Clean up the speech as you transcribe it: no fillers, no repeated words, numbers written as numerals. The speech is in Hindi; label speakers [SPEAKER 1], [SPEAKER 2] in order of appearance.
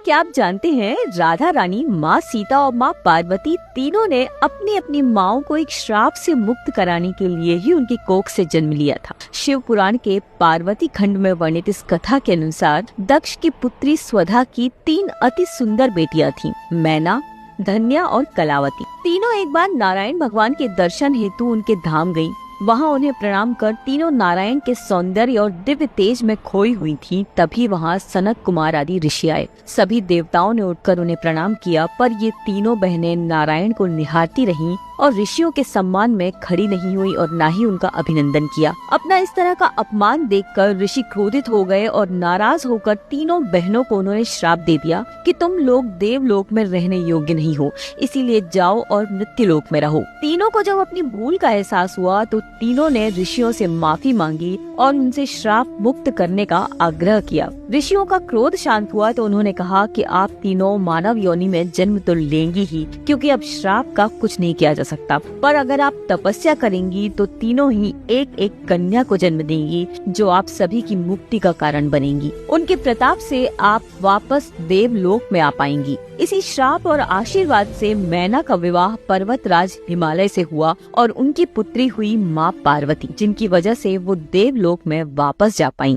[SPEAKER 1] क्या आप जानते हैं राधा रानी, माँ सीता और माँ पार्वती तीनों ने अपनी अपनी माँओं को एक श्राप से मुक्त कराने के लिए ही उनकी कोख से जन्म लिया था। शिव पुराण के पार्वती खंड में वर्णित इस कथा के अनुसार दक्ष की पुत्री स्वधा की 3 अति सुंदर बेटियां थीं, मैना, धन्या और कलावती। तीनों एक बार नारायण भगवान के दर्शन हेतु उनके धाम गयीं। वहाँ उन्हें प्रणाम कर तीनों नारायण के सौंदर्य और दिव्य तेज में खोई हुई थीं। तभी वहाँ सनत कुमार आदि ऋषि आए। सभी देवताओं ने उठकर उन्हें प्रणाम किया, पर ये तीनों बहनें नारायण को निहारती रहीं और ऋषियों के सम्मान में खड़ी नहीं हुई और न ही उनका अभिनंदन किया। अपना इस तरह का अपमान देखकर ऋषि क्रोधित हो गए और नाराज होकर तीनों बहनों को उन्होंने श्राप दे दिया कि तुम लोग देवलोक में रहने योग्य नहीं हो, इसीलिए जाओ और मृत्युलोक में रहो। तीनों को जब अपनी भूल का एहसास हुआ तो तीनों ने ऋषियों से माफी मांगी और उनसे श्राप मुक्त करने का आग्रह किया। ऋषियों का क्रोध शांत हुआ तो उन्होंने कहा कि आप तीनों मानव योनि में जन्म तो लेंगी ही, क्योंकि अब श्राप का कुछ नहीं किया जा सकता, पर अगर आप तपस्या करेंगी तो तीनों ही एक एक कन्या को जन्म देंगी, जो आप सभी की मुक्ति का कारण बनेंगी। उनके प्रताप से आप वापस देवलोक में आ पाएंगी। इसी श्राप और आशीर्वाद से मैना का विवाह पर्वतराज हिमालय से हुआ और उनकी पुत्री हुई माँ पार्वती, जिनकी वजह से वो देवलोक में वापस जा पाई।